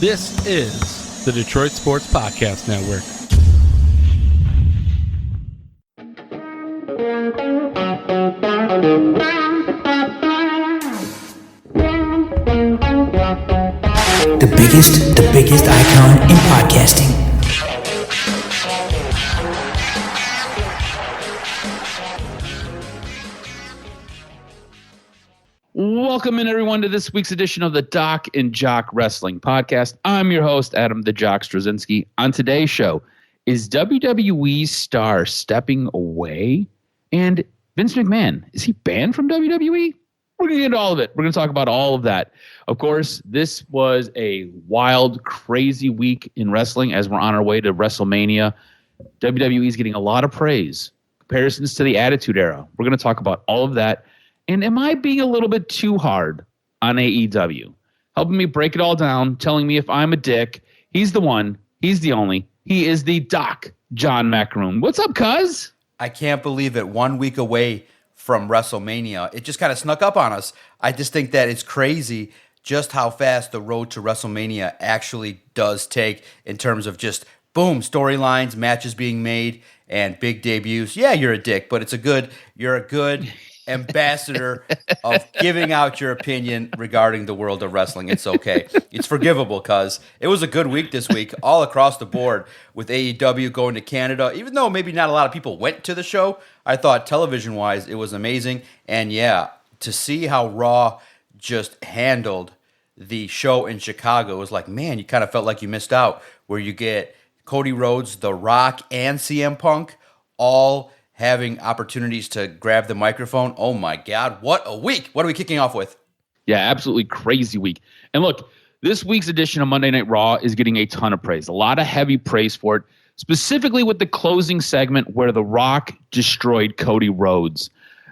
This is the Detroit Sports Podcast Network. The biggest icon in podcasting. Welcome in, everyone, to this week's edition of the Doc and Jock Wrestling Podcast. I'm your host, Adam the Jock Straczynski. On today's show, is WWE star stepping away? And Vince McMahon, is he banned from WWE? We're going to get into all of it. We're going to talk about all of that. Of course, this was a wild, crazy week in wrestling as we're on our way to WrestleMania. WWE is getting a lot of praise. Comparisons to the Attitude Era. We're going to talk about all of that. And am I being a little bit too hard on AEW? Helping me break it all down, telling me if I'm a dick. He's the one. He's the only. He is the Doc, John Macaroon. What's up, cuz? I can't believe it. 1 week away from WrestleMania. It just kind of snuck up on us. I just think that it's crazy just how fast the road to WrestleMania actually does take in terms of just, boom, storylines, matches being made, and big debuts. Yeah, you're a dick, but you're a good ambassador of giving out your opinion regarding the world of wrestling. It's okay. It's forgivable, cuz it was a good week this week all across the board with AEW going to Canada. Even though maybe not a lot of people went to the show, I thought television-wise it was amazing. And yeah, to see how Raw just handled the show in Chicago, it was like, man, you kind of felt like you missed out, where you get Cody Rhodes, The Rock, and CM Punk all having opportunities to grab the microphone. Oh my God, what a week. What are we kicking off with? Yeah, absolutely crazy week. And look, this week's edition of Monday Night Raw is getting a ton of praise. A lot of heavy praise for it, specifically with the closing segment where The Rock destroyed Cody Rhodes.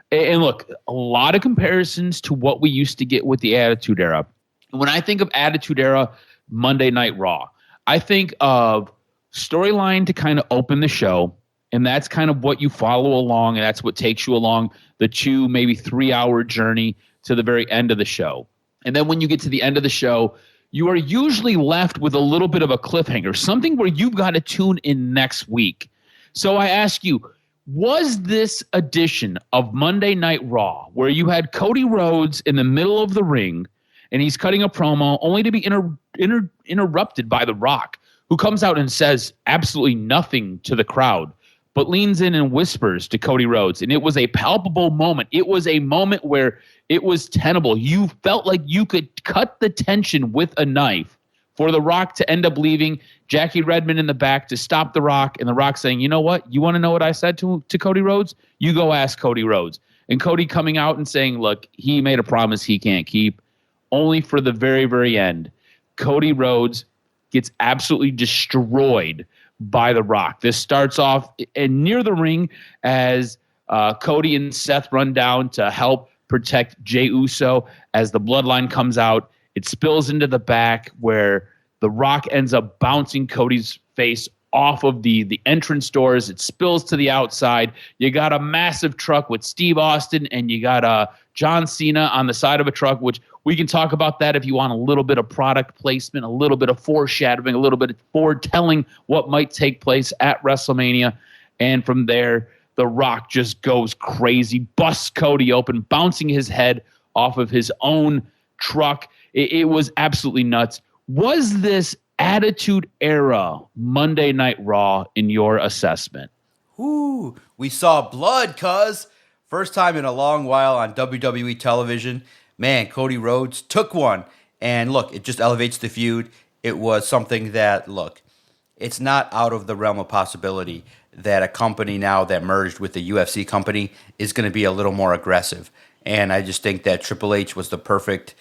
And look, a lot of comparisons to what we used to get with the Attitude Era. When I think of Attitude Era Monday Night Raw, I think of storyline to kind of open the show. And that's kind of what you follow along, and that's what takes you along the 2, maybe 3-hour journey to the very end of the show. And then when you get to the end of the show, you are usually left with a little bit of a cliffhanger, something where you've got to tune in next week. So I ask you, was this edition of Monday Night Raw, where you had Cody Rhodes in the middle of the ring, and he's cutting a promo, only to be interrupted by The Rock, who comes out and says absolutely nothing to the crowd, but leans in and whispers to Cody Rhodes. And it was a palpable moment. It was a moment where it was tenable. You felt like you could cut the tension with a knife for The Rock to end up leaving Jackie Redmond in the back to stop The Rock, and The Rock saying, you know what? You want to know what I said to Cody Rhodes? You go ask Cody Rhodes. And Cody coming out and saying, look, he made a promise he can't keep, only for the very, very end. Cody Rhodes gets absolutely destroyed by The Rock. This starts off near the ring as Cody and Seth run down to help protect Jey Uso. As the bloodline comes out, it spills into the back where The Rock ends up bouncing Cody's face off of the entrance doors. It spills to the outside. You got a massive truck with Steve Austin, and you got John Cena on the side of a truck, which we can talk about that if you want a little bit of product placement, a little bit of foreshadowing, a little bit of foretelling what might take place at WrestleMania. And from there, The Rock just goes crazy, busts Cody open, bouncing his head off of his own truck. It was absolutely nuts. Was this Attitude Era Monday Night Raw in your assessment? Ooh, we saw blood, cuz. First time in a long while on WWE television. Man, Cody Rhodes took one. And look, it just elevates the feud. It was something that, look, it's not out of the realm of possibility that a company now that merged with the UFC company is going to be a little more aggressive. And I just think that Triple H was the perfect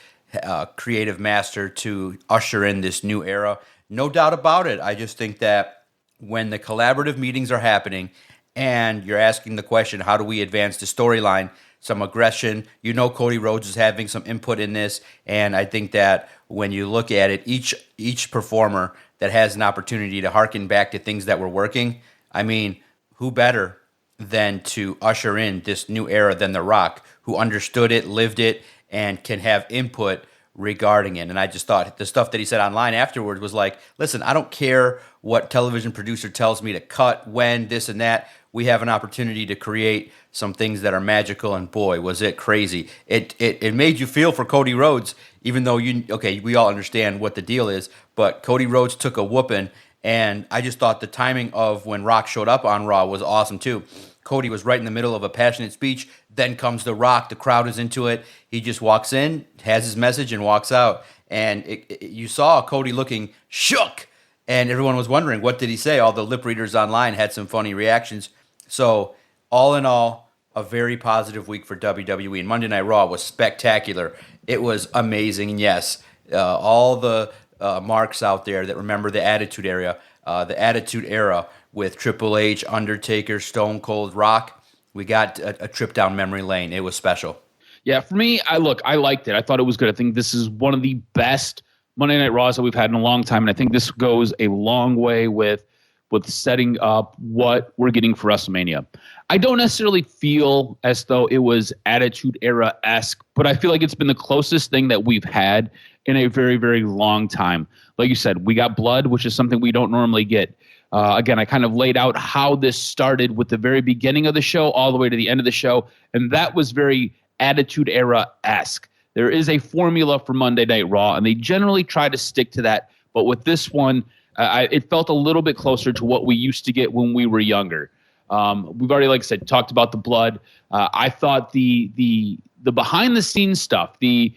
creative master to usher in this new era. No doubt about it. I just think that when the collaborative meetings are happening and you're asking the question, how do we advance the storyline, some aggression, you know Cody Rhodes is having some input in this, and I think that when you look at it, each performer that has an opportunity to harken back to things that were working, I mean, who better than to usher in this new era than The Rock, who understood it, lived it, and can have input regarding it. And I just thought the stuff that he said online afterwards was like, listen, I don't care what television producer tells me to cut, when, this and that. We have an opportunity to create some things that are magical, and boy, was it crazy. It made you feel for Cody Rhodes, even though we all understand what the deal is, but Cody Rhodes took a whooping, and I just thought the timing of when Rock showed up on Raw was awesome too. Cody was right in the middle of a passionate speech, then comes The Rock, the crowd is into it, he just walks in, has his message, and walks out, and you saw Cody looking shook, and everyone was wondering, what did he say? All the lip readers online had some funny reactions. So, all in all, a very positive week for WWE. And Monday Night Raw was spectacular. It was amazing. And yes, all the marks out there that remember the Attitude Era with Triple H, Undertaker, Stone Cold, Rock, we got a trip down memory lane. It was special. Yeah, for me, I liked it. I thought it was good. I think this is one of the best Monday Night Raws that we've had in a long time. And I think this goes a long way with setting up what we're getting for WrestleMania. I don't necessarily feel as though it was Attitude Era-esque, but I feel like it's been the closest thing that we've had in a very, very long time. Like you said, we got blood, which is something we don't normally get. Again, I kind of laid out how this started with the very beginning of the show all the way to the end of the show, and that was very Attitude Era-esque. There is a formula for Monday Night Raw, and they generally try to stick to that, but with this one, it felt a little bit closer to what we used to get when we were younger. We've already, like I said, talked about the blood. I thought the behind the scenes stuff, the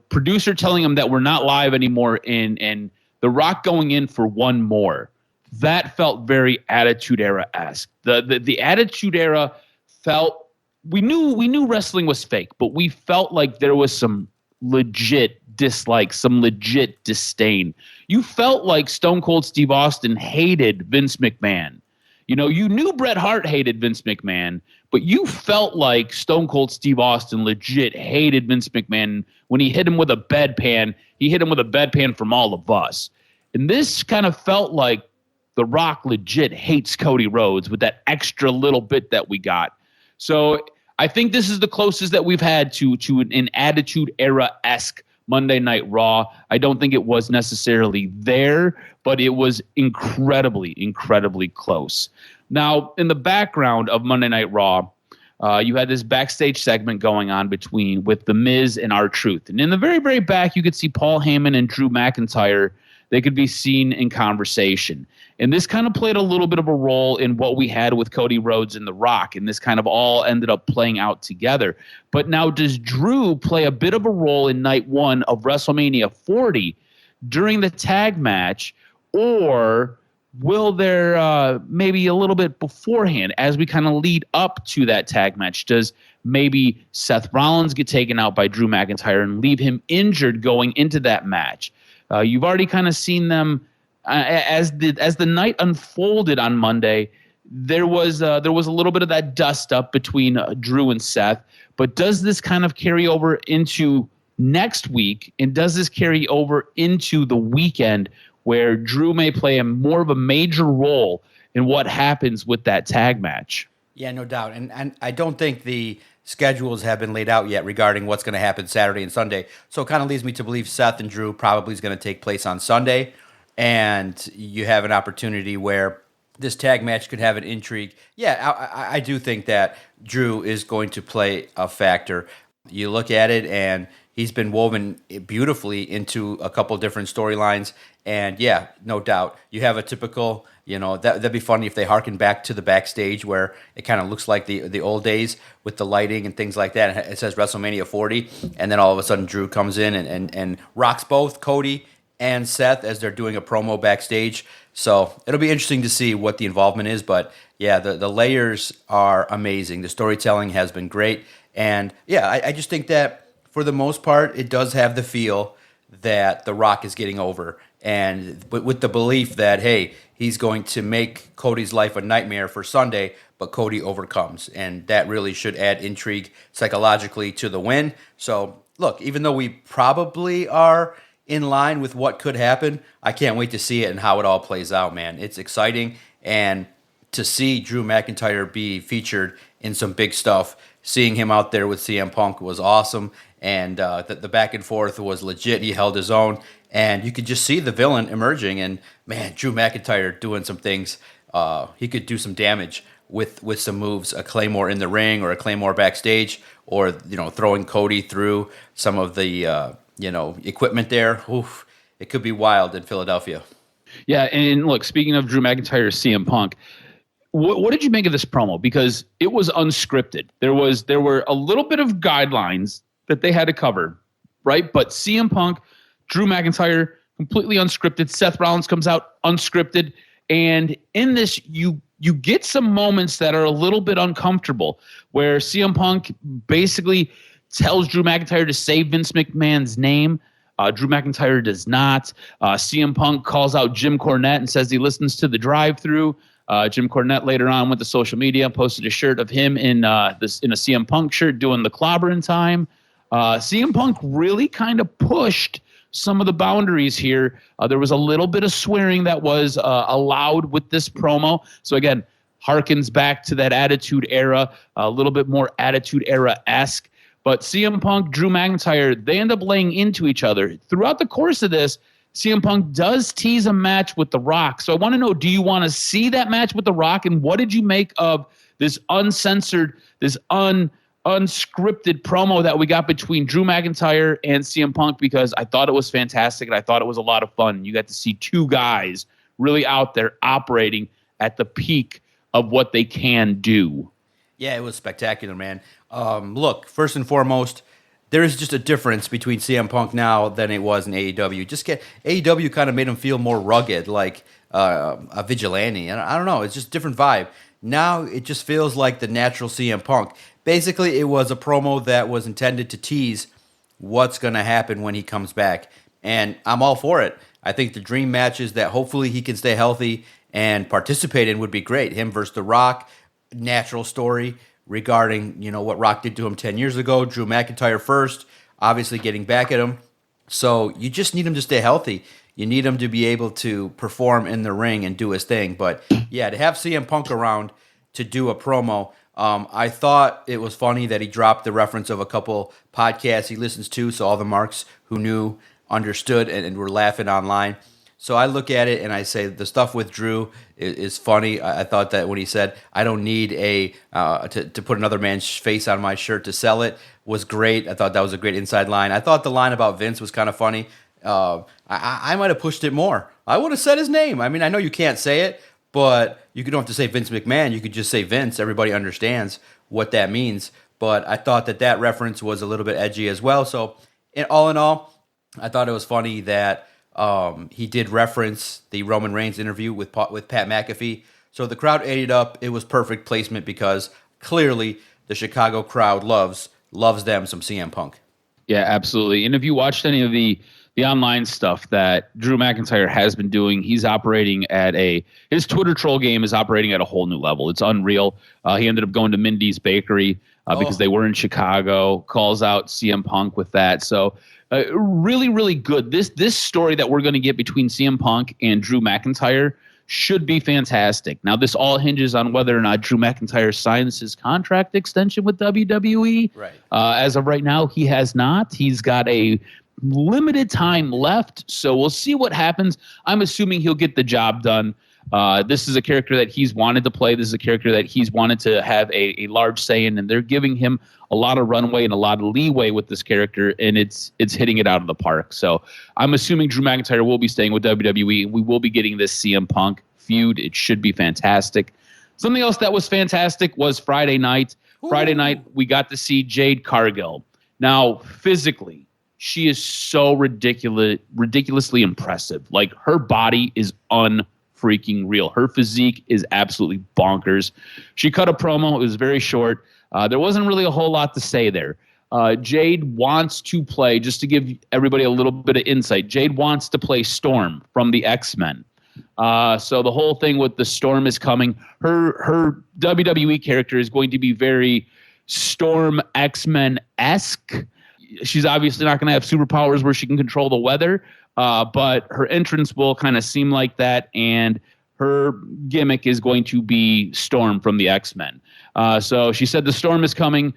producer telling them that we're not live anymore, and The Rock going in for one more, that felt very Attitude Era-esque. The Attitude Era felt, we knew wrestling was fake, but we felt like there was some legit dislike, some legit disdain. You felt like Stone Cold Steve Austin hated Vince McMahon. You knew Bret Hart hated Vince McMahon, but you felt like Stone Cold Steve Austin legit hated Vince McMahon. When he hit him with a bedpan, he hit him with a bedpan from all of us. And this kind of felt like The Rock legit hates Cody Rhodes with that extra little bit that we got. So I think this is the closest that we've had to an Attitude Era-esque Monday Night Raw. I don't think it was necessarily there, but it was incredibly, incredibly close. Now, in the background of Monday Night Raw, you had this backstage segment going on with The Miz and R-Truth. And in the very, very back, you could see Paul Heyman and Drew McIntyre. They could be seen in conversation. And this kind of played a little bit of a role in what we had with Cody Rhodes and The Rock, and this kind of all ended up playing out together. But now, does Drew play a bit of a role in night one of WrestleMania 40 during the tag match, or will there maybe a little bit beforehand as we kind of lead up to that tag match? Does maybe Seth Rollins get taken out by Drew McIntyre and leave him injured going into that match? You've already kind of seen them as the night unfolded on Monday. There was a little bit of that dust up between Drew and Seth. But does this kind of carry over into next week, and does this carry over into the weekend where Drew may play more of a major role in what happens with that tag match? Yeah, no doubt. And I don't think the schedules have been laid out yet regarding what's going to happen Saturday and Sunday. So it kind of leads me to believe Seth and Drew probably is going to take place on Sunday. And you have an opportunity where this tag match could have an intrigue. Yeah, I do think that Drew is going to play a factor. You look at it, and he's been woven beautifully into a couple different storylines. And yeah, no doubt, you have a typical, that'd be funny if they harken back to the backstage where it kind of looks like the old days with the lighting and things like that. It says WrestleMania 40, and then all of a sudden Drew comes in and rocks both Cody and Seth as they're doing a promo backstage. So it'll be interesting to see what the involvement is. But yeah, the layers are amazing. The storytelling has been great. And yeah, I just think that for the most part, it does have the feel that The Rock is getting over. And with the belief that, hey, he's going to make Cody's life a nightmare for Sunday, but Cody overcomes. And that really should add intrigue psychologically to the win. So look, even though we probably are in line with what could happen, I can't wait to see it and how it all plays out, man. It's exciting. And to see Drew McIntyre be featured in some big stuff, seeing him out there with CM Punk was awesome. and the back and forth was legit. He held his own, and you could just see the villain emerging. And man, Drew McIntyre doing some things. He could do some damage with some moves, a Claymore in the ring or a Claymore backstage, or throwing Cody through some of the equipment there. Oof, it could be wild in Philadelphia. Yeah, and look, speaking of Drew McIntyre, CM Punk, what did you make of this promo? Because it was unscripted. There were a little bit of guidelines that they had to cover, right? But CM Punk, Drew McIntyre, completely unscripted. Seth Rollins comes out unscripted, and in this, you get some moments that are a little bit uncomfortable, where CM Punk basically tells Drew McIntyre to say Vince McMahon's name. Drew McIntyre does not. CM Punk calls out Jim Cornette and says he listens to the drive-thru. Jim Cornette later on went to social media, posted a shirt of him in a CM Punk shirt doing the clobbering time. CM Punk really kind of pushed some of the boundaries here. There was a little bit of swearing that was allowed with this promo. So again, harkens back to that Attitude Era, a little bit more Attitude Era-esque. But CM Punk, Drew McIntyre, they end up laying into each other. Throughout the course of this, CM Punk does tease a match with The Rock. So I want to know, do you want to see that match with The Rock? And what did you make of this uncensored, this unscripted promo that we got between Drew McIntyre and CM Punk? Because I thought it was fantastic and I thought it was a lot of fun. You got to see two guys really out there operating at the peak of what they can do. Yeah, it was spectacular, man. Look, first and foremost, there is just a difference between CM Punk now than it was in AEW. AEW kind of made him feel more rugged, like a vigilante. And I don't know, it's just a different vibe. Now it just feels like the natural CM Punk. Basically, it was a promo that was intended to tease what's going to happen when he comes back. And I'm all for it. I think the dream matches that hopefully he can stay healthy and participate in would be great. Him versus The Rock, natural story regarding, what Rock did to him 10 years ago. Drew McIntyre first, obviously getting back at him. So you just need him to stay healthy. You need him to be able to perform in the ring and do his thing. But yeah, to have CM Punk around to do a promo, I thought it was funny that he dropped the reference of a couple podcasts he listens to, so all the marks who knew understood and were laughing online. So I look at it and I say the stuff with Drew is funny. I thought that when he said, I don't need to put another man's face on my shirt to sell it, was great. I thought that was a great inside line. I thought the line about Vince was kind of funny. I might have pushed it more. I would have said his name. I mean, I know you can't say it, but you don't have to say Vince McMahon. You could just say Vince. Everybody understands what that means. But I thought that reference was a little bit edgy as well. So in all, I thought it was funny that he did reference the Roman Reigns interview with Pat McAfee. So the crowd ate it up. It was perfect placement because clearly the Chicago crowd loves them some CM Punk. Yeah, absolutely. And if you watched any of the online stuff that Drew McIntyre has been doing, he's operating at his Twitter troll game is operating at a whole new level. It's unreal. He ended up going to Mindy's Bakery because they were in Chicago, calls out CM Punk with that. So really, really good. This story that we're going to get between CM Punk and Drew McIntyre should be fantastic. Now, this all hinges on whether or not Drew McIntyre signs his contract extension with WWE. Right. As of right now, he has not. He's got a limited time left, so we'll see what happens. I'm assuming he'll get the job done. This is a character that he's wanted to play. This is a character that he's wanted to have a large say in, and they're giving him a lot of runway and a lot of leeway with this character, and it's hitting it out of the park. So I'm assuming Drew McIntyre will be staying with WWE. We will be getting this CM Punk feud. It should be fantastic. Something else that was fantastic was Friday night. Ooh. Friday night, we got to see Jade Cargill. Now, physically, she is so ridiculously impressive. Like, her body is unfreaking real. Her physique is absolutely bonkers. She cut a promo. It was very short. There wasn't really a whole lot to say there. Jade wants to play, just to give everybody a little bit of insight, Jade wants to play Storm from the X-Men. So the whole thing with the Storm is coming. Her WWE character is going to be very Storm X-Men-esque. She's obviously not going to have superpowers where she can control the weather, but her entrance will kind of seem like that, and her gimmick is going to be Storm from the X-Men. So she said the storm is coming.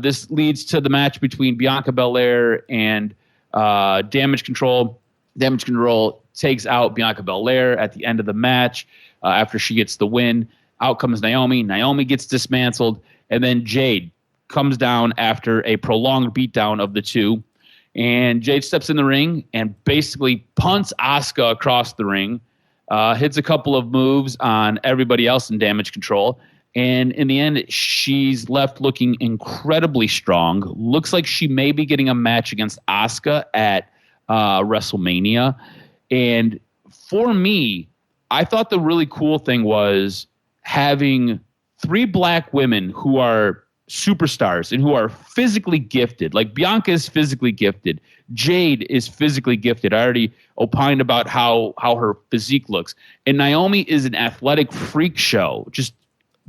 This leads to the match between Bianca Belair and Damage Control. Damage Control takes out Bianca Belair at the end of the match after she gets the win. Out comes Naomi. Naomi gets dismantled. And then Jade comes down after a prolonged beatdown of the two. And Jade steps in the ring and basically punts Asuka across the ring. Hits a couple of moves on everybody else in Damage Control. And in the end, she's left looking incredibly strong. Looks like she may be getting a match against Asuka at WrestleMania. And for me, I thought the really cool thing was having 3 black women who are superstars and who are physically gifted. Like Bianca is physically gifted. Jade is physically gifted. I already opined about how her physique looks. And Naomi is an athletic freak show, just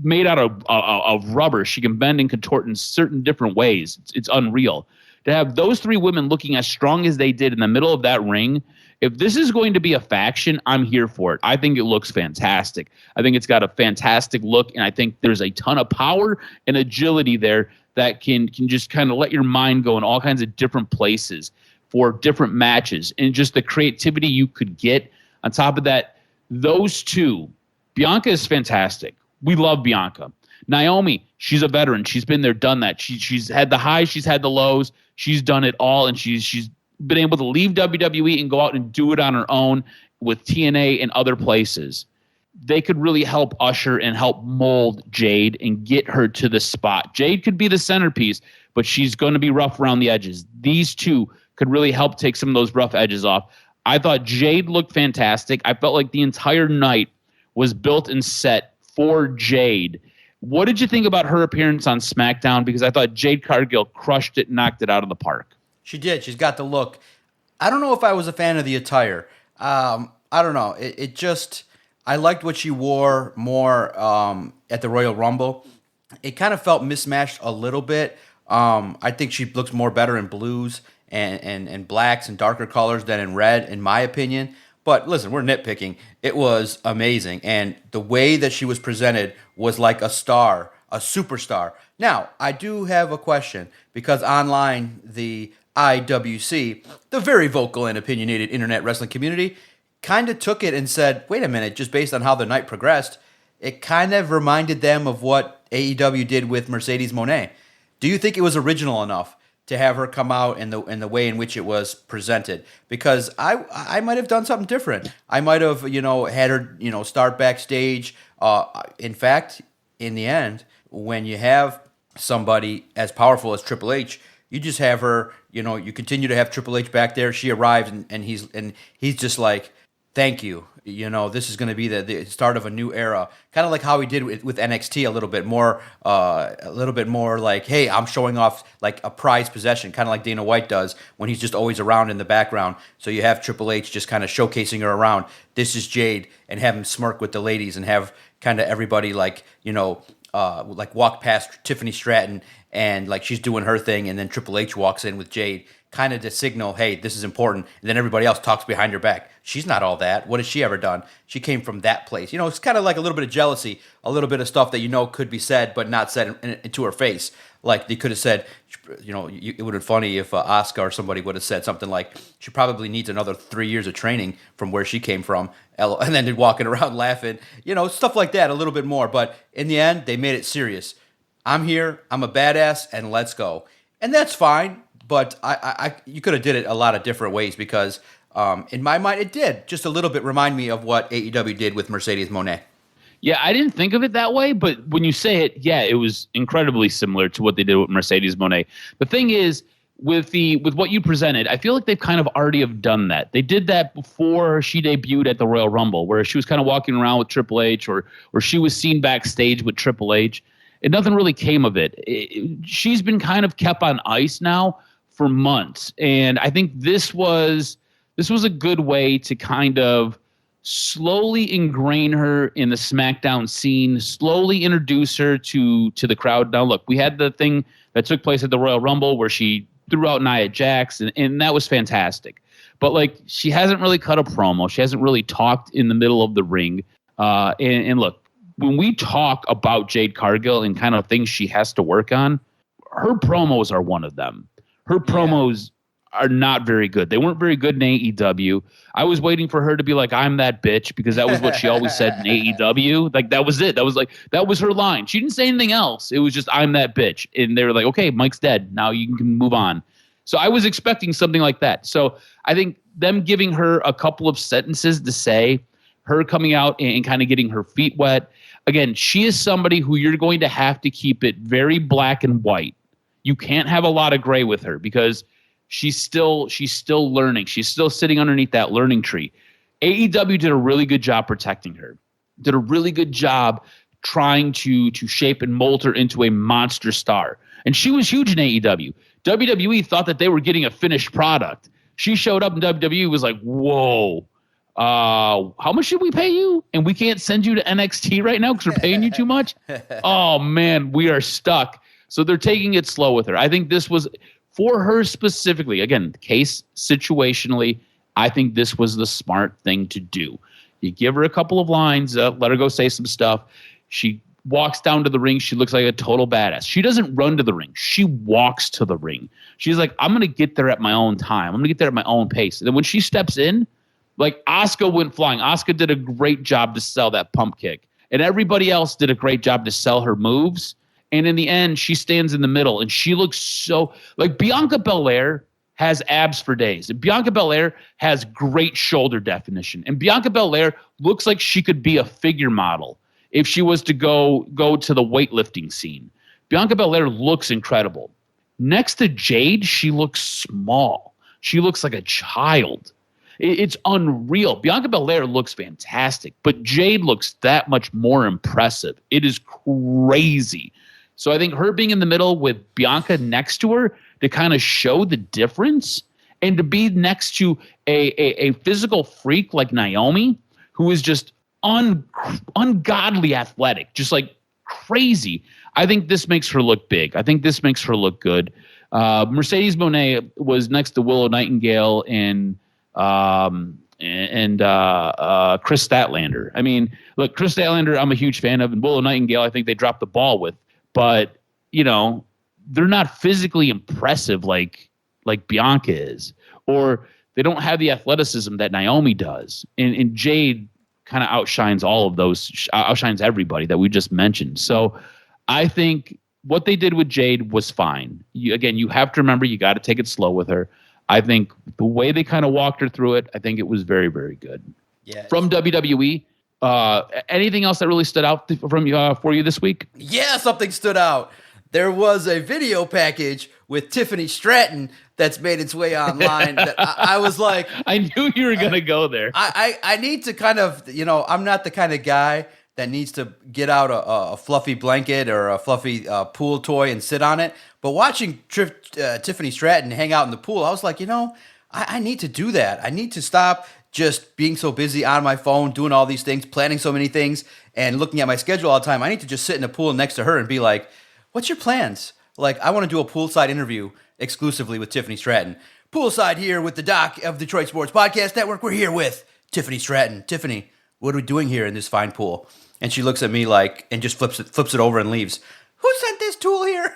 made out of rubber. She can bend and contort in certain different ways. It's unreal. To have those 3 women looking as strong as they did in the middle of that ring, if this is going to be a faction, I'm here for it. I think it looks fantastic. I think it's got a fantastic look, and I think there's a ton of power and agility there that can just kind of let your mind go in all kinds of different places for different matches, and just the creativity you could get. On top of that, those 2, Bianca is fantastic. We love Bianca. Naomi, she's a veteran. She's been there, done that. She's had the highs, she's had the lows. She's done it all, and she's been able to leave WWE and go out and do it on her own with TNA and other places. They could really help usher and help mold Jade and get her to the spot. Jade could be the centerpiece, but she's going to be rough around the edges. These 2 could really help take some of those rough edges off. I thought Jade looked fantastic. I felt like the entire night was built and set for Jade. What did you think about her appearance on SmackDown? Because I thought Jade Cargill crushed it, knocked it out of the park. She did. She's got the look. I don't know if I was a fan of the attire. I don't know. It just, I liked what she wore more at the Royal Rumble. It kind of felt mismatched a little bit. I think she looks more better in blues and blacks and darker colors than in red, in my opinion. But listen, we're nitpicking. It was amazing. And the way that she was presented was like a star, a superstar. Now, I do have a question, because online, the IWC, the very vocal and opinionated internet wrestling community, kind of took it and said, wait a minute, just based on how the night progressed, it kind of reminded them of what AEW did with Mercedes Moné. Do you think it was original enough to have her come out in the way in which it was presented? Because I might have done something different. I might have, had her, start backstage. In fact, in the end, when you have somebody as powerful as Triple H, you just have her, you continue to have Triple H back there. She arrives and he's just like, thank you. This is going to be the start of a new era. Kind of like how he did with NXT a little bit more like, hey, I'm showing off like a prized possession, kind of like Dana White does when he's just always around in the background. So you have Triple H just kind of showcasing her around. This is Jade, and have him smirk with the ladies and have kind of everybody like walk past Tiffany Stratton and like she's doing her thing, and then Triple H walks in with Jade, kind of to signal, hey, this is important. And then everybody else talks behind her back. She's not all that. What has she ever done? She came from that place. It's kind of like a little bit of jealousy, a little bit of stuff that could be said but not said into her face. Like they could have said, it would have been funny if Asuka or somebody would have said something like, she probably needs another 3 years of training from where she came from, and then they're walking around laughing, stuff like that, a little bit more. But in the end, they made it serious. I'm here, I'm a badass, and let's go. And that's fine, but you could have did it a lot of different ways, because in my mind, it did just a little bit remind me of what AEW did with Mercedes Moné. Yeah, I didn't think of it that way, but when you say it, yeah, it was incredibly similar to what they did with Mercedes Moné. The thing is, with what you presented, I feel like they've kind of already have done that. They did that before she debuted at the Royal Rumble, where she was kind of walking around with Triple H, or she was seen backstage with Triple H, and nothing really came of it. She's been kind of kept on ice now for months, and I think this was a good way to kind of slowly ingrain her in the SmackDown scene, slowly introduce her to the crowd. Now, look, we had the thing that took place at the Royal Rumble where she threw out Nia Jax, and that was fantastic. But, like, she hasn't really cut a promo. She hasn't really talked in the middle of the ring. And look, when we talk about Jade Cargill and kind of things she has to work on, her promos are one of them. Her promos are not very good. They weren't very good in AEW. I was waiting for her to be like, I'm that bitch, because that was what she always said in AEW. Like, that was it. That was her line. She didn't say anything else. It was just, I'm that bitch. And they were like, okay, Mike's dead. Now you can move on. So I was expecting something like that. So I think them giving her a couple of sentences to say, her coming out and kind of getting her feet wet. Again, she is somebody who you're going to have to keep it very black and white. You can't have a lot of gray with her because she's still learning. She's still sitting underneath that learning tree. AEW did a really good job protecting her. Did a really good job trying to shape and mold her into a monster star. And she was huge in AEW. WWE thought that they were getting a finished product. She showed up in WWE, was like, whoa, how much should we pay you? And we can't send you to NXT right now because we're paying you too much? Oh, man, we are stuck. So they're taking it slow with her. I think this was, for her specifically, again, case situationally, I think this was the smart thing to do. You give her a couple of lines, let her go say some stuff. She walks down to the ring. She looks like a total badass. She doesn't run to the ring. She walks to the ring. She's like, I'm going to get there at my own time. I'm going to get there at my own pace. And then when she steps in, like, Asuka went flying. Asuka did a great job to sell that pump kick. And everybody else did a great job to sell her moves. And in the end, she stands in the middle, and she looks so like Bianca Belair has abs for days. And Bianca Belair has great shoulder definition. And Bianca Belair looks like she could be a figure model if she was to go to the weightlifting scene. Bianca Belair looks incredible. Next to Jade, she looks small. She looks like a child. It's unreal. Bianca Belair looks fantastic, but Jade looks that much more impressive. It is crazy. So I think her being in the middle with Bianca next to her to kind of show the difference, and to be next to a physical freak like Naomi, who is just ungodly athletic, just like crazy. I think this makes her look big. I think this makes her look good. Mercedes Moné was next to Willow Nightingale and Chris Statlander. I mean, look, Chris Statlander, I'm a huge fan of, and Willow Nightingale, I think they dropped the ball with. But, you know, they're not physically impressive like Bianca is, or they don't have the athleticism that Naomi does. And Jade kind of outshines all of those, outshines everybody that we just mentioned. So I think what they did with Jade was fine. You have to remember, you got to take it slow with her. I think the way they kind of walked her through it, I think it was very, very good. Yeah. From WWE, anything else that really stood out from for you this week? Yeah, something stood out. There was a video package with Tiffany Stratton that's made its way online. That I was like, I knew you were going to go there. I need to kind of, I'm not the kind of guy that needs to get out a fluffy blanket or a fluffy pool toy and sit on it. But watching Tiffany Stratton hang out in the pool, I was like, I need to do that. I need to stop just being so busy on my phone, doing all these things, planning so many things, and looking at my schedule all the time. I need to just sit in a pool next to her and be like, what's your plans? Like, I want to do a poolside interview exclusively with Tiffany Stratton. Poolside here with the Doc of Detroit Sports Podcast Network. We're here with Tiffany Stratton. Tiffany, what are we doing here in this fine pool? And she looks at me like, and just flips it over and leaves. Who sent this tool here?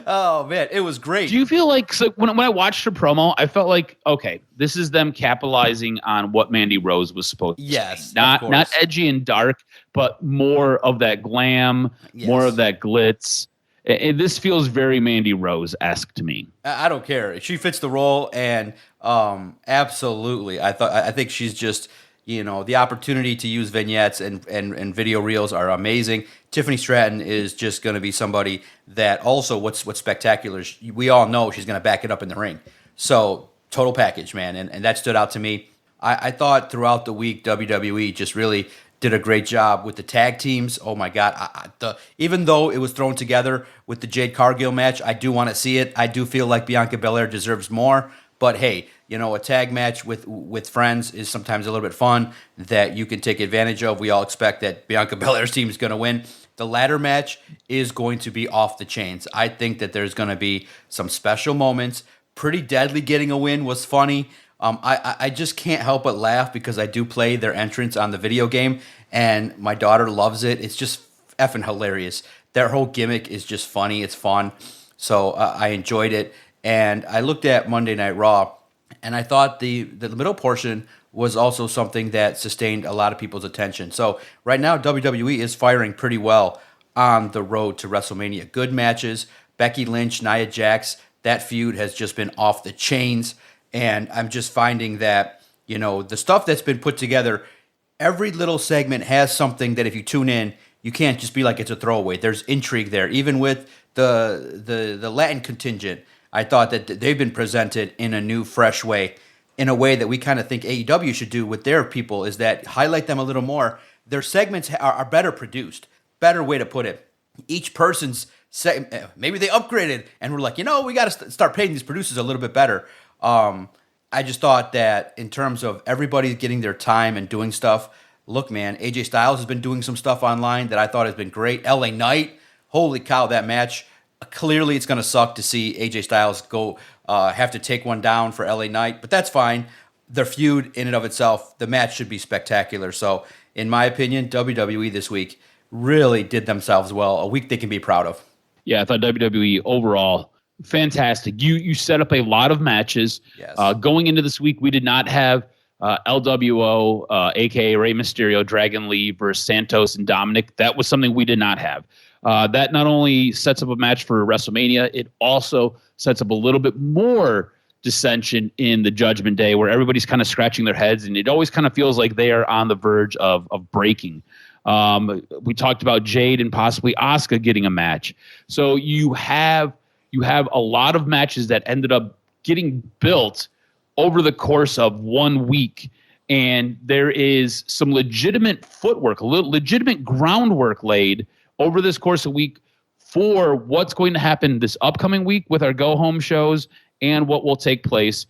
Oh, man, it was great. Do you feel like, so when I watched her promo, I felt like, okay, this is them capitalizing on what Mandy Rose was supposed to be. Not edgy and dark, but more of that glam, more of that glitz. This feels very Mandy Rose-esque to me. I don't care. She fits the role, and absolutely. I think she's just, the opportunity to use vignettes and video reels are amazing. Tiffany Stratton is just going to be somebody that also, what's spectacular, we all know she's going to back it up in the ring. So, total package, man, and that stood out to me. I thought throughout the week, WWE just really did a great job with the tag teams. Oh, my God. Even though it was thrown together with the Jade Cargill match, I do want to see it. I do feel like Bianca Belair deserves more. But, hey, a tag match with friends is sometimes a little bit fun that you can take advantage of. We all expect that Bianca Belair's team is going to win. The ladder match is going to be off the chains. I think that there's going to be some special moments. Pretty Deadly getting a win was funny. I just can't help but laugh because I do play their entrance on the video game, and my daughter loves it. It's just effing hilarious. Their whole gimmick is just funny. It's fun. So I enjoyed it. And I looked at Monday Night Raw, and I thought the middle portion was also something that sustained a lot of people's attention. So right now, WWE is firing pretty well on the road to WrestleMania. Good matches. Becky Lynch, Nia Jax, that feud has just been off the chains. And I'm just finding that, the stuff that's been put together, every little segment has something that if you tune in, you can't just be like it's a throwaway. There's intrigue there. Even with the Latin contingent, I thought that they've been presented in a new, fresh way, in a way that we kind of think AEW should do with their people, is that highlight them a little more. Their segments are better produced. Better way to put it. Each person's maybe they upgraded and we're like, we got to start paying these producers a little bit better. I just thought that in terms of everybody getting their time and doing stuff, look, man, AJ Styles has been doing some stuff online that I thought has been great. LA Knight, holy cow, that match. Clearly, it's going to suck to see AJ Styles go have to take one down for LA Knight, but that's fine. Their feud in and of itself, the match should be spectacular. So, in my opinion, WWE this week really did themselves well. A week they can be proud of. Yeah, I thought WWE overall fantastic. You set up a lot of matches. Yes. Going into this week, we did not have LWO, aka Rey Mysterio, Dragon Lee versus Santos and Dominic. That was something we did not have. That not only sets up a match for WrestleMania, it also sets up a little bit more dissension in the Judgment Day, where everybody's kind of scratching their heads, and it always kind of feels like they are on the verge of breaking. We talked about Jade and possibly Asuka getting a match. So you have a lot of matches that ended up getting built over the course of 1 week, and there is some legitimate footwork, legitimate groundwork laid over this course of week for what's going to happen this upcoming week with our go-home shows and what will take place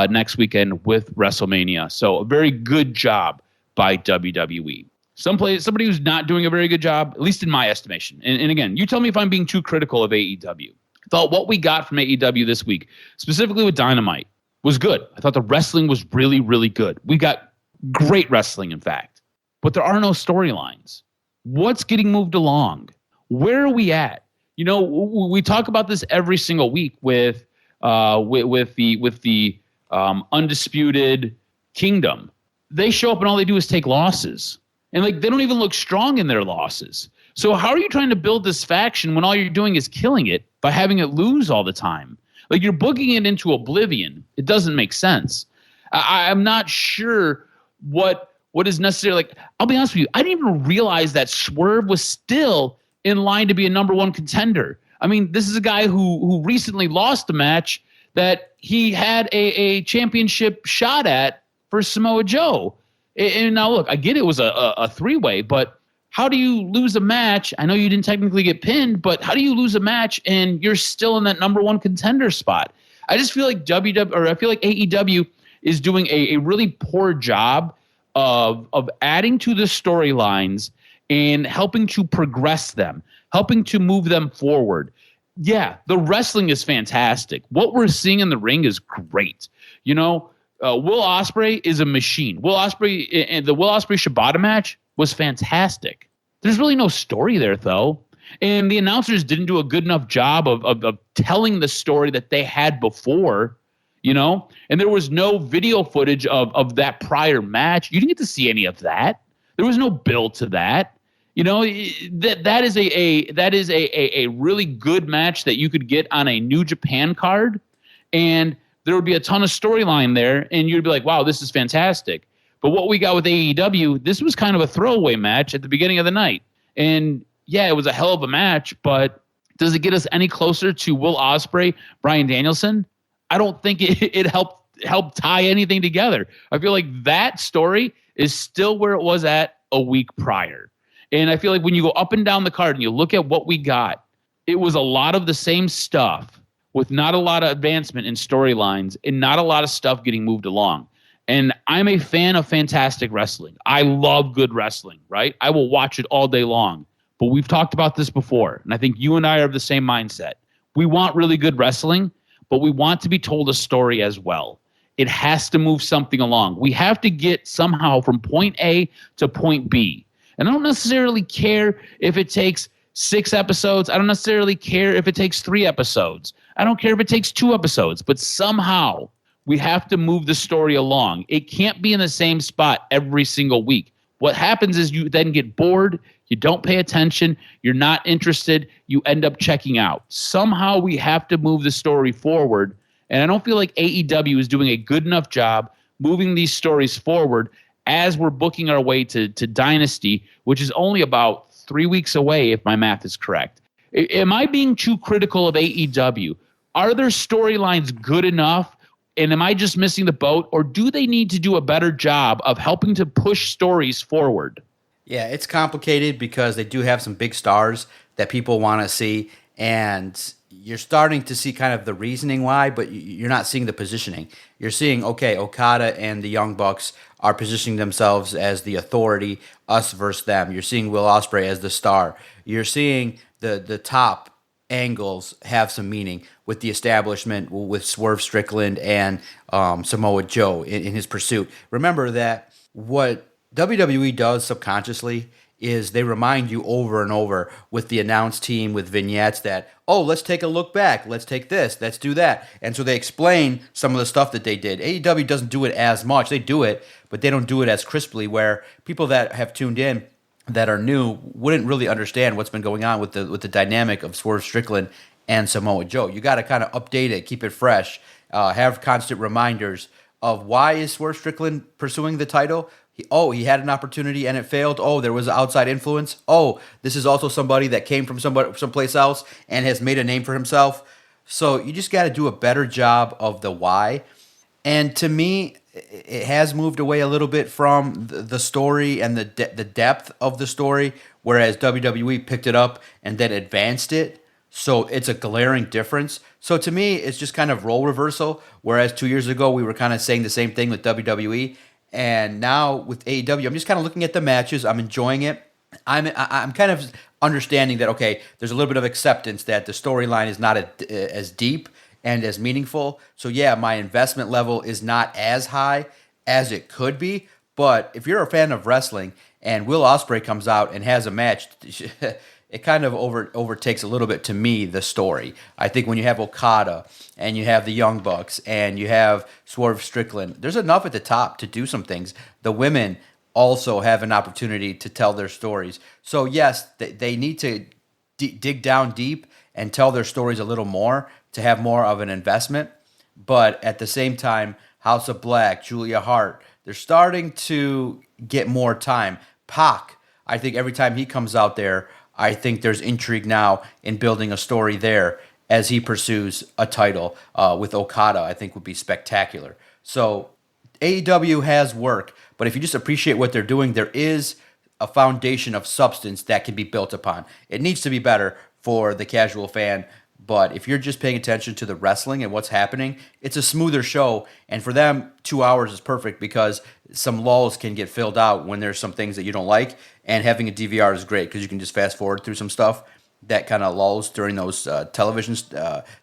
next weekend with WrestleMania. So a very good job by WWE. Somebody who's not doing a very good job, at least in my estimation. And again, you tell me if I'm being too critical of AEW. I thought what we got from AEW this week, specifically with Dynamite, was good. I thought the wrestling was really, really good. We got great wrestling, in fact. But there are no storylines. What's getting moved along? Where are we at? We talk about this every single week with the Undisputed Kingdom. They show up and all they do is take losses. And they don't even look strong in their losses. So how are you trying to build this faction when all you're doing is killing it by having it lose all the time? You're booking it into oblivion. It doesn't make sense. I'm not sure what is necessary. I'll be honest with you, I didn't even realize that Swerve was still in line to be a number one contender. I mean, this is a guy who recently lost a match that he had a championship shot at for Samoa Joe. And now, look, I get it was a three-way, but how do you lose a match? I know you didn't technically get pinned, but how do you lose a match and you're still in that number one contender spot? I just feel like AEW is doing a really poor job of adding to the storylines and helping to progress them, helping to move them forward. Yeah, the wrestling is fantastic. What we're seeing in the ring is great. Will Ospreay is a machine. Will Ospreay and the Will Ospreay Shibata match was fantastic. There's really no story there, though. And the announcers didn't do a good enough job of telling the story that they had before, And there was no video footage of that prior match. You didn't get to see any of that. There was no build to that. That is a really good match that you could get on a New Japan card, and there would be a ton of storyline there, and you'd be like, wow, this is fantastic. But what we got with AEW, this was kind of a throwaway match at the beginning of the night. And yeah, it was a hell of a match, but does it get us any closer to Will Ospreay, Bryan Danielson? I don't think it helped tie anything together. I feel like that story is still where it was at a week prior. And I feel like when you go up and down the card and you look at what we got, it was a lot of the same stuff with not a lot of advancement in storylines and not a lot of stuff getting moved along. And I'm a fan of fantastic wrestling. I love good wrestling, right? I will watch it all day long. But we've talked about this before, and I think you and I are of the same mindset. We want really good wrestling, but we want to be told a story as well. It has to move something along. We have to get somehow from point A to point B. And I don't necessarily care if it takes 6 episodes. I don't necessarily care if it takes 3 episodes. I don't care if it takes 2 episodes. But somehow we have to move the story along. It can't be in the same spot every single week. What happens is you then get bored. You don't pay attention. You're not interested. You end up checking out. Somehow we have to move the story forward. And I don't feel like AEW is doing a good enough job moving these stories forward as we're booking our way to Dynasty, which is only about 3 weeks away, if my math is correct. Am I being too critical of AEW? Are their storylines good enough? And am I just missing the boat? Or do they need to do a better job of helping to push stories forward? Yeah, it's complicated because they do have some big stars that people want to see. And you're starting to see kind of the reasoning why, but you're not seeing the positioning. You're seeing, okay, Okada and the Young Bucks are positioning themselves as the authority, us versus them. You're seeing Will Ospreay as the star. You're seeing the top angles have some meaning with the establishment, with Swerve Strickland and Samoa Joe in his pursuit. Remember that what WWE does subconsciously is they remind you over and over with the announce team, with vignettes that, oh, let's take a look back. Let's take this. Let's do that. And so they explain some of the stuff that they did. AEW doesn't do it as much. They do it, but they don't do it as crisply, where people that have tuned in that are new wouldn't really understand what's been going on with the dynamic of Swerve Strickland and Samoa Joe. You got to kind of update it, keep it fresh, have constant reminders of why is Swerve Strickland pursuing the title. He had an opportunity and it failed. Oh, there was outside influence. Oh, this is also somebody that came from someplace else and has made a name for himself. So you just got to do a better job of the why. And to me, it has moved away a little bit from the story and the depth of the story, whereas WWE picked it up and then advanced it. So it's a glaring difference. So to me, it's just kind of role reversal, whereas 2 years ago, we were kind of saying the same thing with WWE. And now with AEW, I'm just kind of looking at the matches. I'm enjoying it. I'm kind of understanding that, okay, there's a little bit of acceptance that the storyline is not as deep and as meaningful. So yeah, my investment level is not as high as it could be. But if you're a fan of wrestling and Will Ospreay comes out and has a match, it kind of overtakes a little bit, to me, the story. I think when you have Okada and you have the Young Bucks and you have Swerve Strickland, there's enough at the top to do some things. The women also have an opportunity to tell their stories. So yes, they need to dig down deep and tell their stories a little more to have more of an investment. But at the same time, House of Black, Julia Hart, they're starting to get more time. Pac, I think every time he comes out there, I think there's intrigue now in building a story there as he pursues a title with Okada. I think would be spectacular. So AEW has work, but if you just appreciate what they're doing, there is a foundation of substance that can be built upon. It needs to be better for the casual fan, but if you're just paying attention to the wrestling and what's happening, it's a smoother show. And for them, 2 hours is perfect because some lulls can get filled out when there's some things that you don't like. And having a DVR is great because you can just fast forward through some stuff that kind of lulls during those television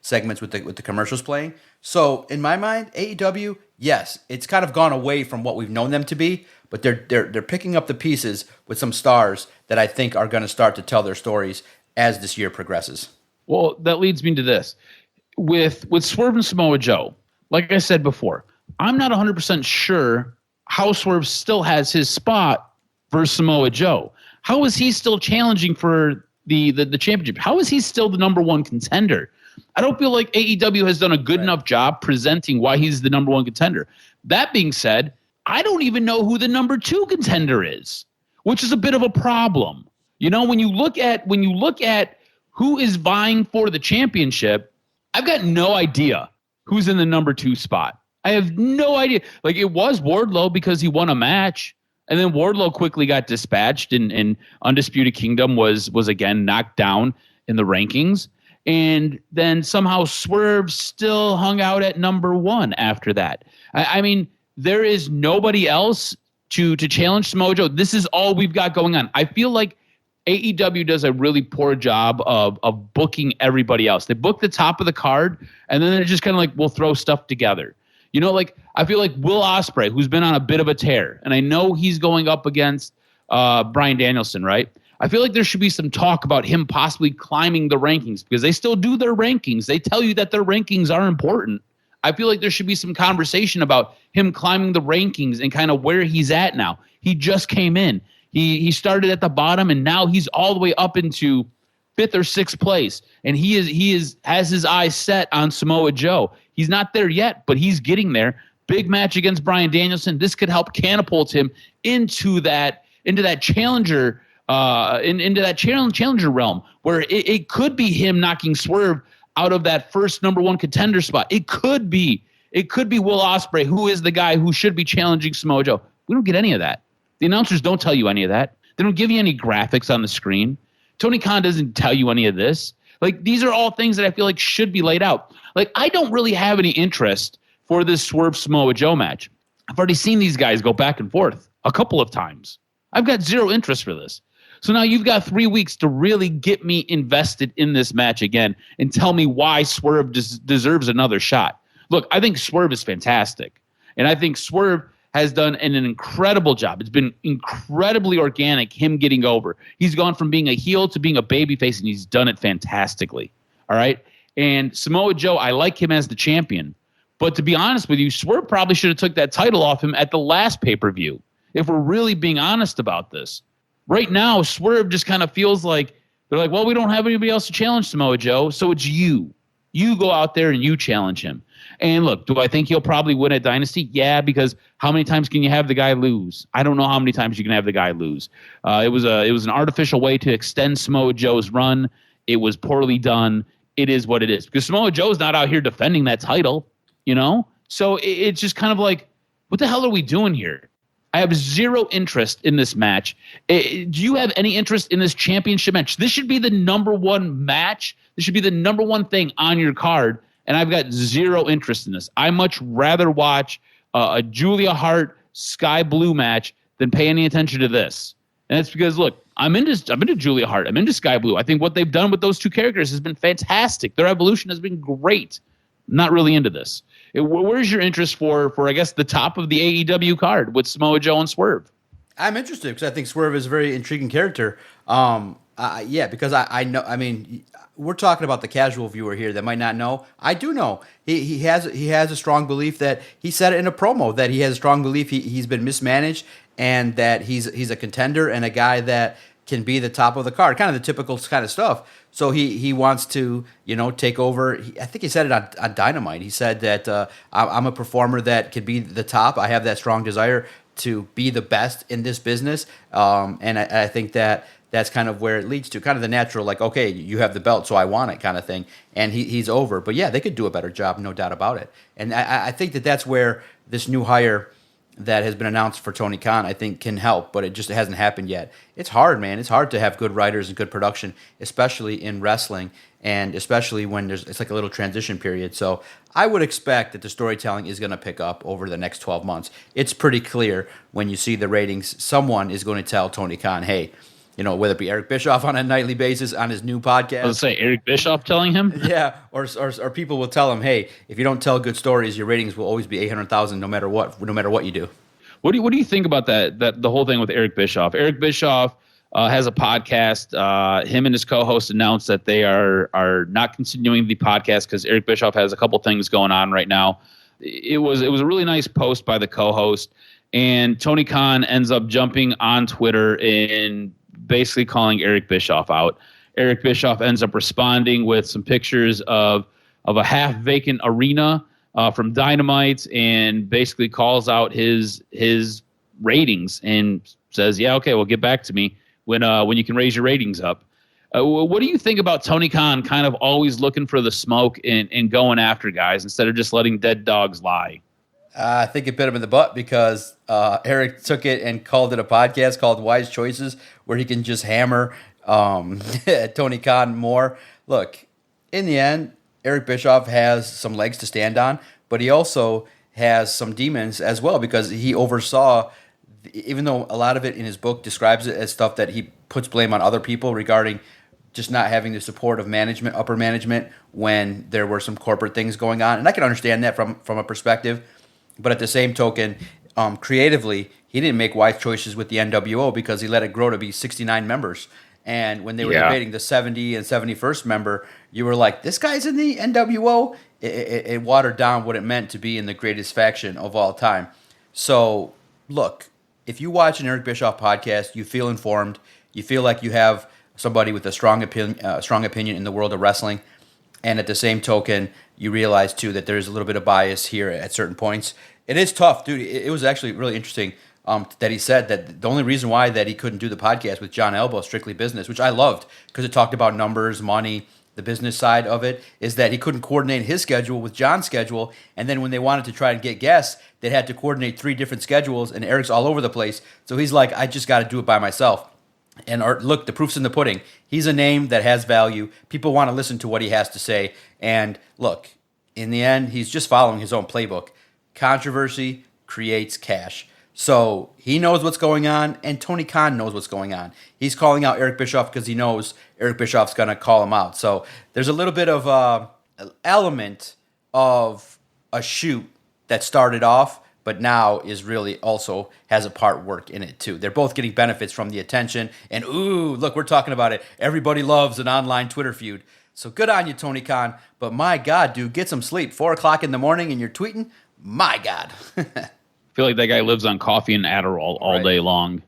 segments with the commercials playing. So in my mind, AEW, yes, it's kind of gone away from what we've known them to be, but they're picking up the pieces with some stars that I think are going to start to tell their stories as this year progresses. Well, that leads me to this. With Swerve and Samoa Joe, like I said before, I'm not 100% sure how Swerve still has his spot versus Samoa Joe. How is he still challenging for the championship? How is he still the number one contender? I don't feel like AEW has done a good enough job presenting why he's the number one contender. That being said, I don't even know who the number 2 contender is, which is a bit of a problem. You know, when you look at who is vying for the championship, I've got no idea who's in the number 2 spot. I have no idea. Like, it was Wardlow because he won a match, and then Wardlow quickly got dispatched, and Undisputed Kingdom was again knocked down in the rankings. And then somehow Swerve still hung out at number 1 after that. I mean, there is nobody else to challenge Samoa Joe. This is all we've got going on. I feel like AEW does a really poor job of booking everybody else. They book the top of the card, and then they're just kind of like, we'll throw stuff together. You know, like I feel like Will Ospreay, who's been on a bit of a tear, and I know he's going up against Bryan Danielson, right? I feel like there should be some talk about him possibly climbing the rankings because they still do their rankings. They tell you that their rankings are important. I feel like there should be some conversation about him climbing the rankings and kind of where he's at now. He just came in. He started at the bottom, and now he's all the way up into 5th or 6th place, and he has his eyes set on Samoa Joe. He's not there yet, but he's getting there. Big match against Bryan Danielson. This could help catapult him into that challenger challenger realm where it could be him knocking Swerve out of that first number 1 contender spot. It could be Will Ospreay, who is the guy who should be challenging Samoa Joe. We don't get any of that. The announcers don't tell you any of that. They don't give you any graphics on the screen. Tony Khan doesn't tell you any of this. Like, these are all things that I feel like should be laid out. Like, I don't really have any interest for this Swerve Samoa Joe match. I've already seen these guys go back and forth a couple of times. I've got zero interest for this. So now you've got 3 weeks to really get me invested in this match again and tell me why Swerve deserves another shot. Look, I think Swerve is fantastic. And I think Swerve has done an incredible job. It's been incredibly organic, him getting over. He's gone from being a heel to being a babyface, and he's done it fantastically. All right? And Samoa Joe, I like him as the champion. But to be honest with you, Swerve probably should have took that title off him at the last pay-per-view, if we're really being honest about this. Right now, Swerve just kind of feels like, they're like, well, we don't have anybody else to challenge Samoa Joe, so it's you. You go out there and you challenge him. And look, do I think he'll probably win at Dynasty? Yeah, because how many times can you have the guy lose? I don't know how many times you can have the guy lose. It was an artificial way to extend Samoa Joe's run. It was poorly done. It is what it is. Because Samoa Joe's not out here defending that title, you know? So it's just kind of like, what the hell are we doing here? I have zero interest in this match. Do you have any interest in this championship match? This should be the number 1 match. This should be the number 1 thing on your card, and I've got zero interest in this. I much rather watch a Julia Hart Sky Blue match than pay any attention to this. And it's because, look, I'm into Julia Hart. I'm into Sky Blue. I think what they've done with those 2 characters has been fantastic. Their evolution has been great. Not really into this. Where's your interest for I guess, the top of the AEW card with Samoa Joe and Swerve? I'm interested because I think Swerve is a very intriguing character. Because I know. I mean, we're talking about the casual viewer here that might not know. I do know. He has a strong belief that he said it in a promo that he has a strong belief he's been mismanaged and that he's a contender and a guy that can be the top of the card, kind of the typical kind of stuff. So he wants to, take over. I think he said it on Dynamite. He said that I'm a performer that could be the top. I have that strong desire to be the best in this business. And I think that's kind of where it leads to, kind of the natural, like, okay, you have the belt, so I want it kind of thing. And he's over. But yeah, they could do a better job, no doubt about it. And I think that's where this new hire that has been announced for Tony Khan, I think, can help, but it hasn't happened yet. It's hard, man. It's hard to have good writers and good production, especially in wrestling, and especially when it's like a little transition period. So I would expect that the storytelling is going to pick up over the next 12 months. It's pretty clear when you see the ratings. Someone is going to tell Tony Khan, hey, whether it be Eric Bischoff on a nightly basis on his new podcast. I was say Eric Bischoff telling him? Yeah, or people will tell him, hey, if you don't tell good stories, your ratings will always be 800,000 no matter what you do. What do you think about that the whole thing with Eric Bischoff? Eric Bischoff has a podcast. Him and his co-host announced that they are not continuing the podcast because Eric Bischoff has a couple things going on right now. It was a really nice post by the co-host, and Tony Khan ends up jumping on Twitter and basically calling Eric Bischoff out. Eric Bischoff ends up responding with some pictures of a half-vacant arena from Dynamite and basically calls out his ratings and says, yeah, okay, well, get back to me when you can raise your ratings up. What do you think about Tony Khan kind of always looking for the smoke and going after guys instead of just letting dead dogs lie? I think it bit him in the butt because Eric took it and called it a podcast called Wise Choices, where he can just hammer Tony Khan more. Look, in the end, Eric Bischoff has some legs to stand on, but he also has some demons as well because he oversaw, even though a lot of it in his book describes it as stuff that he puts blame on other people regarding just not having the support of upper management when there were some corporate things going on. And I can understand that from a perspective. But at the same token, creatively, he didn't make wise choices with the NWO because he let it grow to be 69 members. And when they were debating the 70 and 71st member, you were like, this guy's in the NWO? It watered down what it meant to be in the greatest faction of all time. So, look, if you watch an Eric Bischoff podcast, you feel informed. You feel like you have somebody with a strong opinion in the world of wrestling. And at the same token, you realize, too, that there's a little bit of bias here at certain points. It is tough, dude. It was actually really interesting that he said that the only reason why that he couldn't do the podcast with John Elbow, Strictly Business, which I loved because it talked about numbers, money, the business side of it, is that he couldn't coordinate his schedule with John's schedule. And then when they wanted to try and get guests, they had to coordinate 3 different schedules, and Eric's all over the place. So he's like, I just got to do it by myself. And look, the proof's in the pudding. He's a name that has value. People want to listen to what he has to say. And look, in the end, he's just following his own playbook. Controversy creates cash. So he knows what's going on, and Tony Khan knows what's going on. He's calling out Eric Bischoff because he knows Eric Bischoff's going to call him out. So there's a little bit of an element of a shoot that started off, but now is really also has a part work in it too. They're both getting benefits from the attention. And ooh, look, we're talking about it. Everybody loves an online Twitter feud. So good on you, Tony Khan. But my God, dude, get some sleep. 4 o'clock in the morning and you're tweeting? My God. I feel like that guy lives on coffee and Adderall all day long.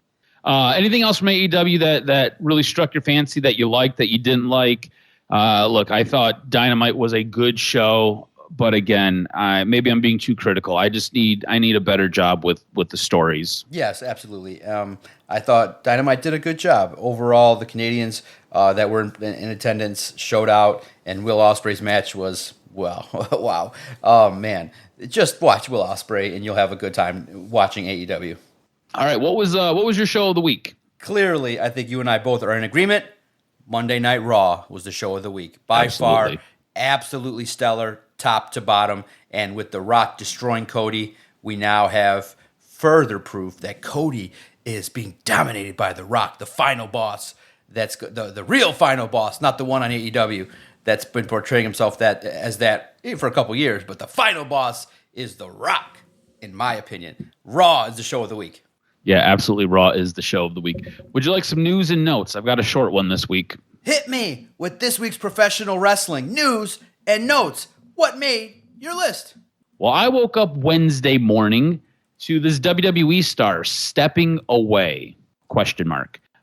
Anything else from AEW that really struck your fancy, that you liked, that you didn't like? Look, I thought Dynamite was a good show, but again, maybe I'm being too critical. I need a better job with the stories. Yes, absolutely. I thought Dynamite did a good job. Overall, the Canadians that were in attendance showed out, and Will Ospreay's match was, well, wow. Oh, man. Just watch Will Ospreay, and you'll have a good time watching AEW. All right, what was your show of the week? Clearly, I think you and I both are in agreement. Monday Night Raw was the show of the week. By far, absolutely stellar, top to bottom. And with The Rock destroying Cody, we now have further proof that Cody is being dominated by The Rock, the final boss. That's the real final boss, not the one on AEW that's been portraying himself as that for a couple years. But the final boss is The Rock, in my opinion. Raw is the show of the week. Yeah, absolutely. Raw is the show of the week. Would you like some news and notes? I've got a short one this week. Hit me with this week's professional wrestling news and notes. What made your list? Well, I woke up Wednesday morning to this WWE star stepping away, ?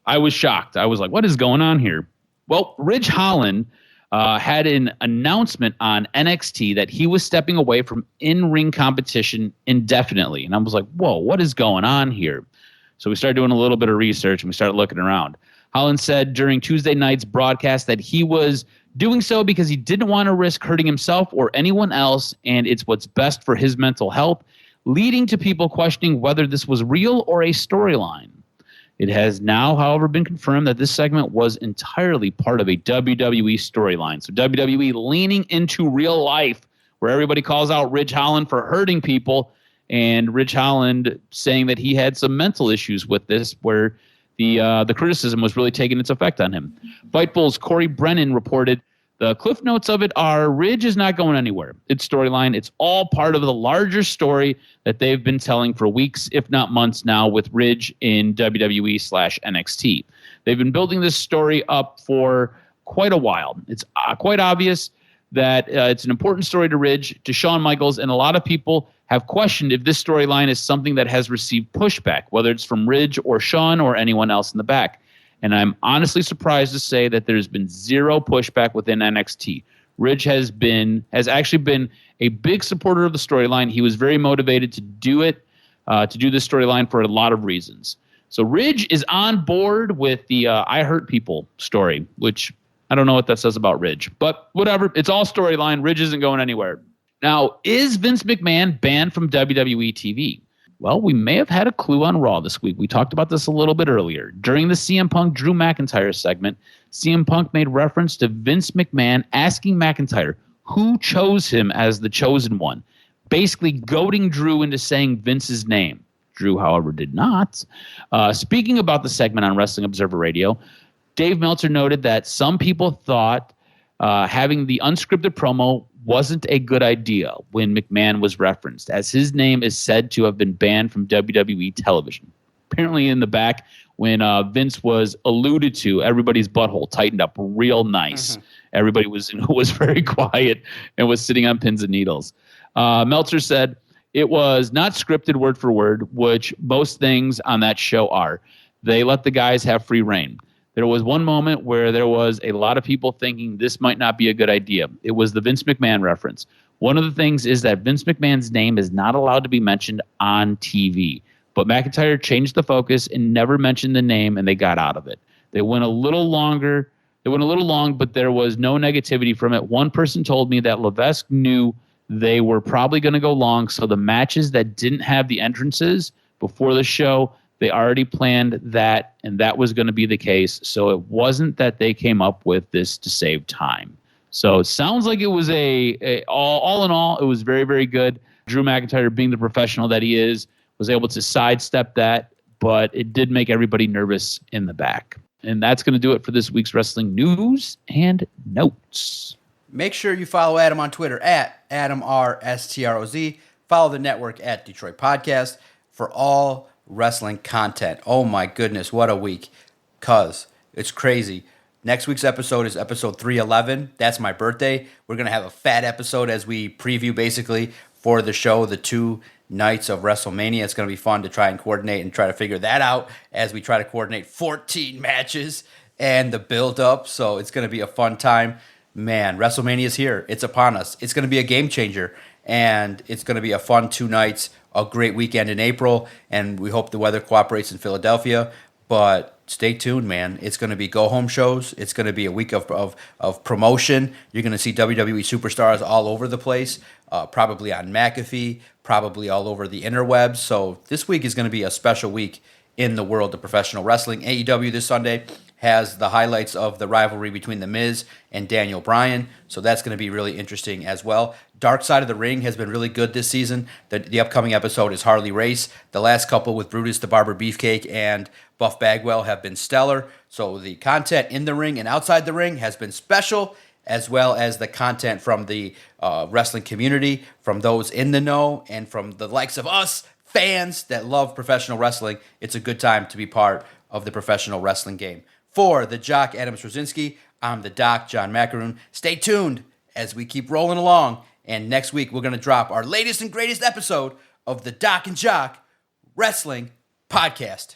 I was shocked. I was like, what is going on here? Well, Ridge Holland had an announcement on NXT that he was stepping away from in-ring competition indefinitely. And I was like, whoa, what is going on here? So we started doing a little bit of research and we started looking around. Holland said during Tuesday night's broadcast that he was doing so because he didn't want to risk hurting himself or anyone else, and it's what's best for his mental health, leading to people questioning whether this was real or a storyline. It has now, however, been confirmed that this segment was entirely part of a WWE storyline. So WWE leaning into real life, where everybody calls out Ridge Holland for hurting people, and Ridge Holland saying that he had some mental issues with this, where the criticism was really taking its effect on him. Fightful's Corey Brennan reported, the cliff notes of it are Ridge is not going anywhere. It's storyline. It's all part of the larger story that they've been telling for weeks, if not months now, with Ridge in WWE/NXT. They've been building this story up for quite a while. It's quite obvious that it's an important story to Ridge, to Shawn Michaels, and a lot of people have questioned if this storyline is something that has received pushback, whether it's from Ridge or Shawn or anyone else in the back. And I'm honestly surprised to say that there's been zero pushback within NXT. Ridge has actually been a big supporter of the storyline. He was very motivated to do it, to do this storyline for a lot of reasons. So Ridge is on board with the I Hurt People story, which I don't know what that says about Ridge. But whatever, it's all storyline. Ridge isn't going anywhere. Now, is Vince McMahon banned from WWE TV? Well, we may have had a clue on Raw this week. We talked about this a little bit earlier. During the CM Punk Drew McIntyre segment, CM Punk made reference to Vince McMahon asking McIntyre who chose him as the chosen one, basically goading Drew into saying Vince's name. Drew, however, did not. Speaking about the segment on Wrestling Observer Radio, Dave Meltzer noted that some people thought having the unscripted promo wasn't a good idea when McMahon was referenced, as his name is said to have been banned from WWE television. Apparently in the back, when Vince was alluded to, everybody's butthole tightened up real nice. Everybody was very quiet and was sitting on pins and needles. Meltzer said it was not scripted word for word, which most things on that show are. They let the guys have free reign. There was one moment where there was a lot of people thinking this might not be a good idea. It was the Vince McMahon reference. One of the things is that Vince McMahon's name is not allowed to be mentioned on TV. But McIntyre changed the focus and never mentioned the name, and they got out of it. They went a little longer. They went a little long, but there was no negativity from it. One person told me that Levesque knew they were probably going to go long, so the matches that didn't have the entrances before the show, they already planned that, and that was going to be the case. So it wasn't that they came up with this to save time. So it sounds like it was all in all, it was very, very good. Drew McIntyre, being the professional that he is, was able to sidestep that, but it did make everybody nervous in the back. And that's going to do it for this week's wrestling news and notes. Make sure you follow Adam on Twitter at AdamRSTROZ. Follow the network at Detroit Podcast for all wrestling content. Oh my goodness, what a week. Cuz it's crazy. Next week's episode is episode 311. That's my birthday. We're going to have a fat episode as we preview basically for the show, the 2 nights of WrestleMania. It's going to be fun to try and coordinate and try to figure that out as we try to coordinate 14 matches and the build-up. So it's going to be a fun time. Man, WrestleMania is here. It's upon us. It's going to be a game changer, and it's going to be a fun 2 nights, a great weekend in April, and we hope the weather cooperates in Philadelphia. But stay tuned, man. It's going to be go-home shows. It's going to be a week of promotion. You're going to see WWE superstars all over the place, probably on McAfee, probably all over the interwebs. So this week is going to be a special week in the world of professional wrestling. AEW this Sunday has the highlights of the rivalry between The Miz and Daniel Bryan. So that's going to be really interesting as well. Dark Side of the Ring has been really good this season. The upcoming episode is Harley Race. The last couple with Brutus the Barber Beefcake and Buff Bagwell have been stellar. So the content in the ring and outside the ring has been special, as well as the content from the wrestling community, from those in the know, and from the likes of us, fans that love professional wrestling. It's a good time to be part of the professional wrestling game. For the Jock, Adam Straczynski, I'm the Doc, John Macaroon. Stay tuned as we keep rolling along. And next week, we're going to drop our latest and greatest episode of the Doc and Jock Wrestling Podcast.